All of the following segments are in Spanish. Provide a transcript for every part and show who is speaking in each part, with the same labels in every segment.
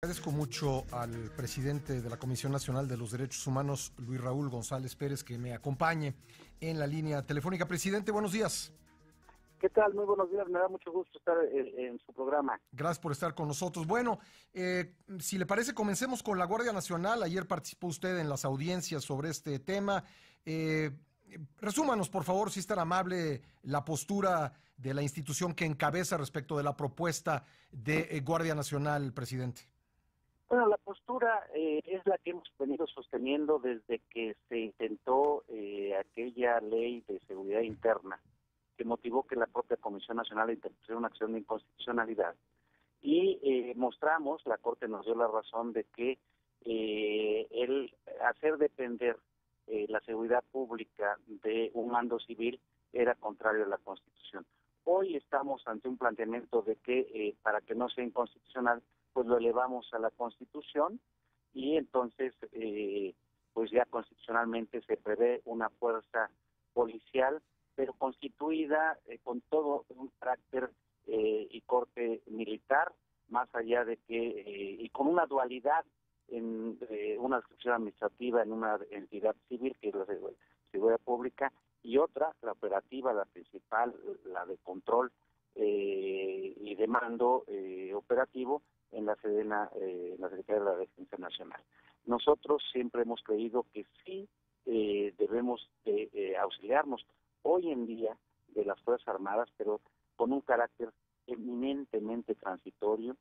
Speaker 1: Agradezco mucho al presidente de la Comisión Nacional de los Derechos Humanos, Luis Raúl González Pérez, que me acompañe en la línea telefónica. Presidente, buenos días.
Speaker 2: ¿Qué tal? Muy buenos días, me da mucho gusto estar en su programa.
Speaker 1: Gracias por estar con nosotros. Bueno, si le parece, comencemos con la Guardia Nacional. Ayer participó usted en las audiencias sobre este tema. Resúmanos, por favor, si es tan amable, la postura de la institución que encabeza respecto de la propuesta de Guardia Nacional, presidente.
Speaker 2: Bueno, la postura es la que hemos venido sosteniendo desde que se intentó aquella ley de seguridad interna que motivó que la propia Comisión Nacional interpusiera una acción de inconstitucionalidad. Y mostramos, la Corte nos dio la razón de que el hacer depender la seguridad pública de un mando civil era contrario a la Constitución. Hoy estamos ante un planteamiento de que para que no sea inconstitucional, pues lo elevamos a la Constitución y entonces pues ya constitucionalmente se prevé una fuerza policial, pero constituida con todo un carácter y corte militar, más allá de que, y con una dualidad en una adscripción administrativa en una entidad civil, que es la seguridad pública, y otra, la operativa, la principal, la de control y de mando operativo en la Sedena, en la Secretaría de la Defensa Nacional. Nosotros siempre hemos creído que sí debemos auxiliarnos hoy en día de las Fuerzas Armadas, pero con un carácter eminentemente transitorio,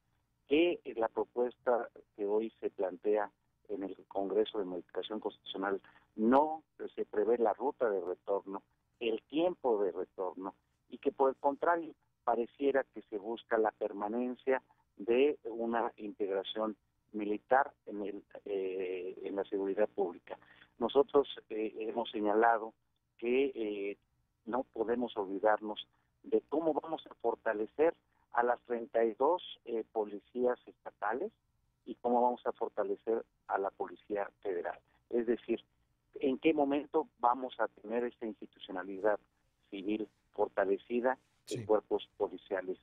Speaker 2: que la propuesta que hoy se plantea en el Congreso de Modificación Constitucional no se prevé la ruta de retorno, el tiempo de retorno, y que por el contrario pareciera que se busca la permanencia de una integración militar en la seguridad pública. Nosotros hemos señalado que no podemos olvidarnos de cómo vamos a fortalecer a las 32 policías estatales y cómo vamos a fortalecer a la Policía Federal. Es decir, en qué momento vamos a tener esta institucionalidad civil fortalecida en cuerpos policiales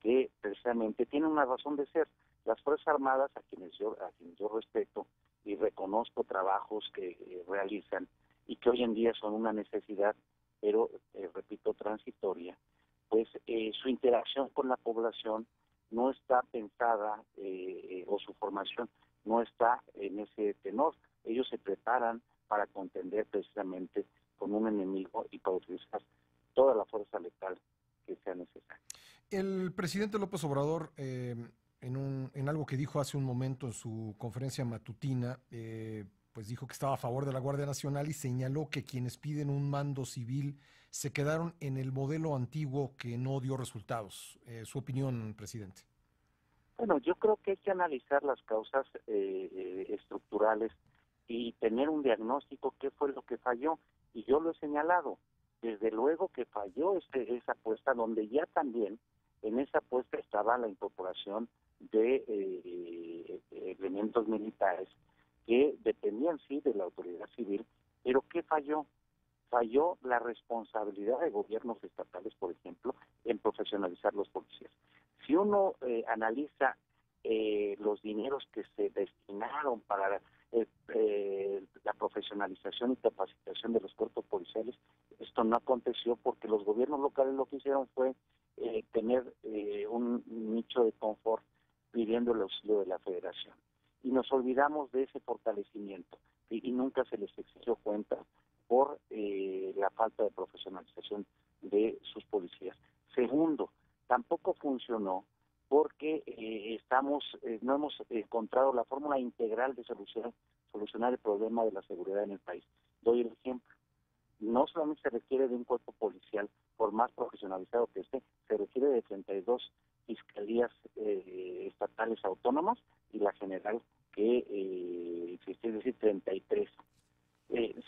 Speaker 2: que precisamente tienen una razón de ser. Las Fuerzas Armadas, a quienes yo respeto y reconozco trabajos que realizan y que hoy en día son una necesidad, pero repito, transitoria, pues su interacción con la población no está pensada o su formación no está en ese tenor. Ellos se preparan para contender precisamente con un enemigo y para utilizar toda la fuerza letal que sea necesaria.
Speaker 1: El presidente López Obrador, en algo que dijo hace un momento en su conferencia matutina, pues dijo que estaba a favor de la Guardia Nacional y señaló que quienes piden un mando civil se quedaron en el modelo antiguo que no dio resultados. Su opinión, presidente.
Speaker 2: Bueno, yo creo que hay que analizar las causas estructurales y tener un diagnóstico qué fue lo que falló. Y yo lo he señalado. Desde luego que falló esa apuesta, donde ya también en esa apuesta estaba la incorporación de elementos militares que dependían sí de la autoridad civil, pero ¿qué falló? Falló la responsabilidad de gobiernos estatales, por ejemplo, en profesionalizar los policías. Si uno analiza los dineros que se destinaron para la profesionalización y capacitación de los cuerpos policiales, esto no aconteció porque los gobiernos locales lo que hicieron fue tener un nicho de confort pidiendo el auxilio de la federación. Y nos olvidamos de ese fortalecimiento y nunca se les exigió cuenta por la falta de profesionalización de sus policías. Segundo, tampoco funcionó porque no hemos encontrado la fórmula integral de solucionar el problema de la seguridad en el país. Doy el ejemplo. No solamente se requiere de un cuerpo policial, por más profesionalizado que esté, se requiere de 32 fiscalías estatales autónomas y la general que existe, es decir, 33.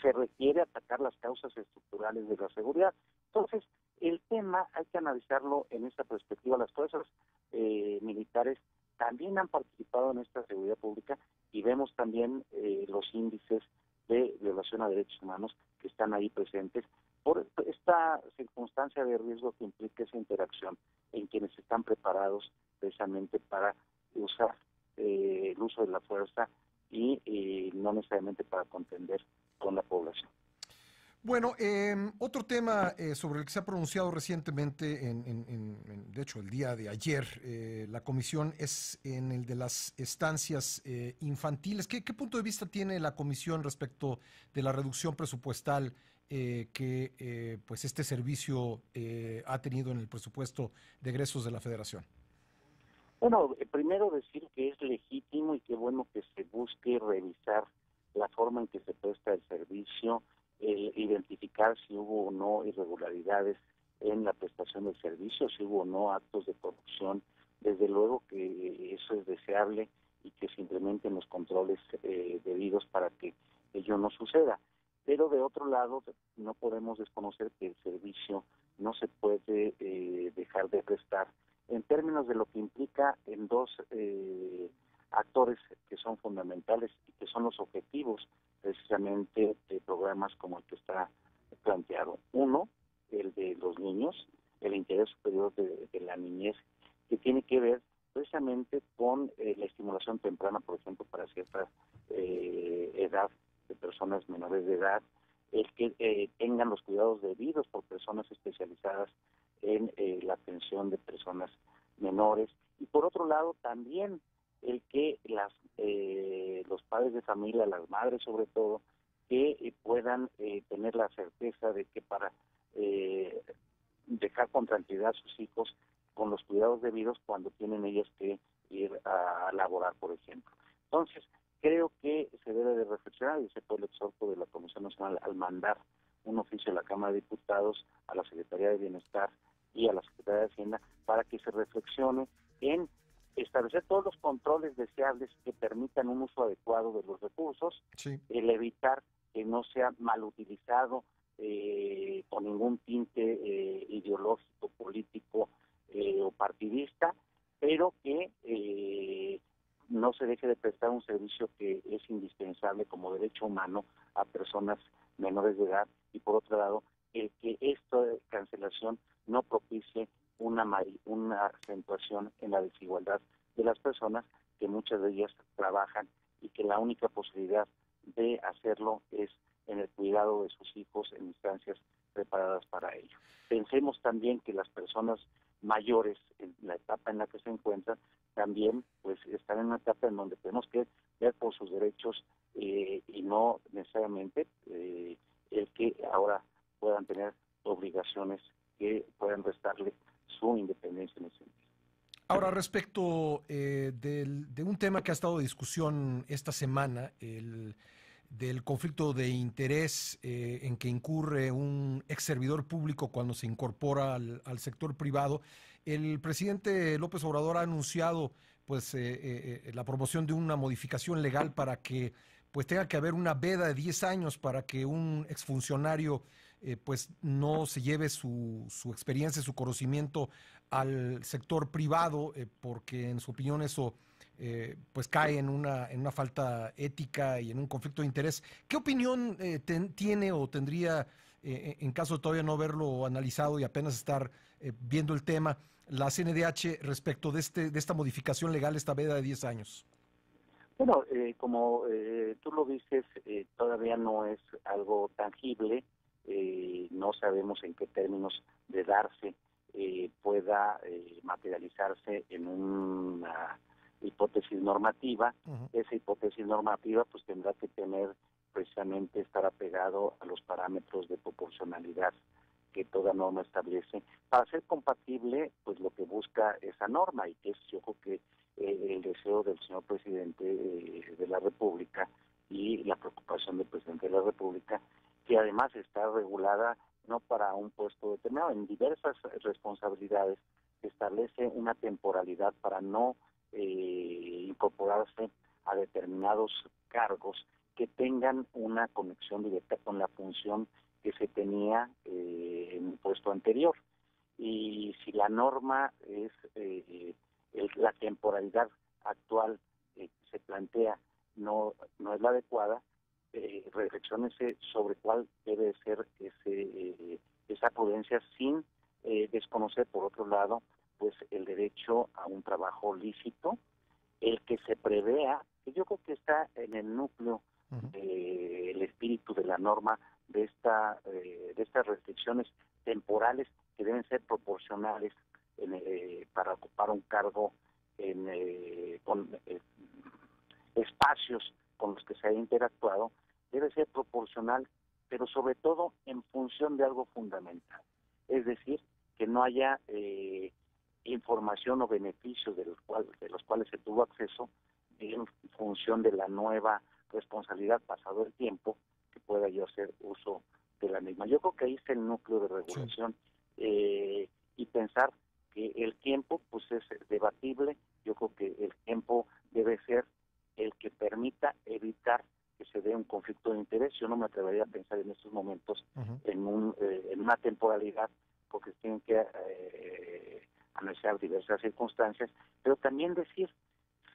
Speaker 2: Se requiere atacar las causas estructurales de la seguridad. Entonces, el tema hay que analizarlo en esta perspectiva. Las fuerzas militares también han participado en esta seguridad pública y vemos también los índices de violación a derechos humanos que están ahí presentes por esta circunstancia de riesgo que implica esa interacción en quienes están preparados precisamente para usar el uso de la fuerza y no necesariamente para contender con la población.
Speaker 1: Bueno, otro tema sobre el que se ha pronunciado recientemente, de hecho el día de ayer, la comisión es en el de las estancias infantiles. ¿Qué punto de vista tiene la comisión respecto de la reducción presupuestal que pues este servicio ha tenido en el presupuesto de egresos de la Federación?
Speaker 2: Bueno, primero decir que es legítimo y qué bueno que se busque revisar la forma en que se presta el servicio, identificar si hubo o no irregularidades en la prestación del servicio, si hubo o no actos de corrupción. Desde luego que eso es deseable y que se implementen los controles debidos para que ello no suceda. Pero de otro lado, no podemos desconocer que el servicio no se puede dejar de prestar en términos de lo que implica en dos actores que son fundamentales y que son los objetivos precisamente de programas como el que está planteado. Uno, el de los niños, el interés superior de la niñez, que tiene que ver precisamente con la estimulación temprana, por ejemplo, para cierta edad de personas menores de edad, el que tengan los cuidados debidos por personas especializadas en la atención de personas menores, y por otro lado también el que los padres de familia, las madres sobre todo, que puedan tener la certeza de que para dejar con tranquilidad a sus hijos con los cuidados debidos cuando tienen ellas que ir a laborar, por ejemplo. Entonces, creo que se debe de reflexionar, y ese fue el exhorto de la Comisión Nacional al mandar un oficio a la Cámara de Diputados, a la Secretaría de Bienestar y a la Secretaría de Hacienda, para que se reflexione en establecer todos los controles deseables que permitan un uso adecuado de los recursos,
Speaker 1: Sí.
Speaker 2: el evitar que no sea mal utilizado con ningún tinte ideológico, político o partidista, pero que no se deje de prestar un servicio que es indispensable como derecho humano a personas menores de edad, y por otro lado, el que esta cancelación no propicie una acentuación en la desigualdad de las personas, que muchas de ellas trabajan y que la única posibilidad de hacerlo es en el cuidado de sus hijos en instancias preparadas para ello. Pensemos también que las personas mayores, en la etapa en la que se encuentran, también pues están en una etapa en donde tenemos que ver por sus derechos y no necesariamente el que ahora puedan tener obligaciones que puedan restarle su independencia en ese sentido.
Speaker 1: Ahora, respecto de un tema que ha estado de discusión esta semana, del conflicto de interés en que incurre un ex servidor público cuando se incorpora al sector privado, el presidente López Obrador ha anunciado pues la promoción de una modificación legal para que pues tenga que haber una veda de 10 años para que un exfuncionario pues no se lleve su experiencia, su conocimiento al sector privado, porque en su opinión eso pues cae en una falta ética y en un conflicto de interés. ¿Qué opinión tiene o tendría, en caso de todavía no haberlo analizado y apenas estar viendo el tema, la CNDH respecto de esta modificación legal, esta veda de 10 años?
Speaker 2: Bueno, como tú lo dices, todavía no es algo tangible, no sabemos en qué términos de darse pueda materializarse en una hipótesis normativa.
Speaker 1: Uh-huh.
Speaker 2: Esa hipótesis normativa pues tendrá que tener precisamente estar apegado a los parámetros de proporcionalidad que toda norma establece para ser compatible pues lo que busca esa norma, y que es, yo creo que el deseo del señor presidente de la República y la preocupación del presidente de la República, que además está regulada no para un puesto determinado, en diversas responsabilidades se establece una temporalidad para no incorporarse a determinados cargos que tengan una conexión directa con la función que se tenía en el puesto anterior. Y si la norma es la temporalidad actual que se plantea no es la adecuada, reflexiónese sobre cuál debe ser esa prudencia, sin desconocer, por otro lado, pues el derecho a un trabajo lícito, el que se prevea está en el núcleo del espíritu de la norma de estas restricciones temporales que deben ser proporcionales para ocupar un cargo con espacios con los que se haya interactuado. Debe ser proporcional, pero sobre todo en función de algo fundamental, es decir, que no haya información o beneficios de los cuales se tuvo acceso en función de la nueva responsabilidad pasado el tiempo que pueda yo hacer uso de la misma. Yo creo que ahí está el núcleo de regulación, y pensar que el tiempo pues es debatible. Yo creo que el tiempo debe ser el que permita evitar que se dé un conflicto de interés. Yo no me atrevería a pensar en estos momentos en una temporalidad, porque tienen que analizar diversas circunstancias, pero también decir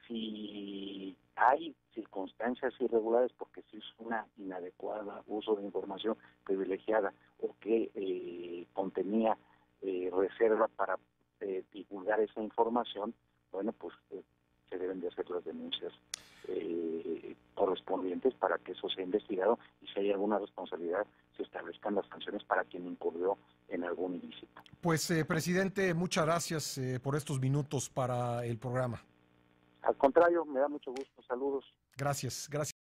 Speaker 2: si hay circunstancias irregulares porque se hizo una inadecuada uso de información privilegiada o que contenía reserva para divulgar esa información. Bueno, pues se deben de hacer las denuncias correspondientes para que eso sea investigado, y si hay alguna responsabilidad se establezcan las sanciones para quien incurrió en algún ilícito.
Speaker 1: Pues, presidente, muchas gracias por estos minutos para el programa.
Speaker 2: Al contrario, me da mucho gusto. Saludos.
Speaker 1: Gracias, gracias.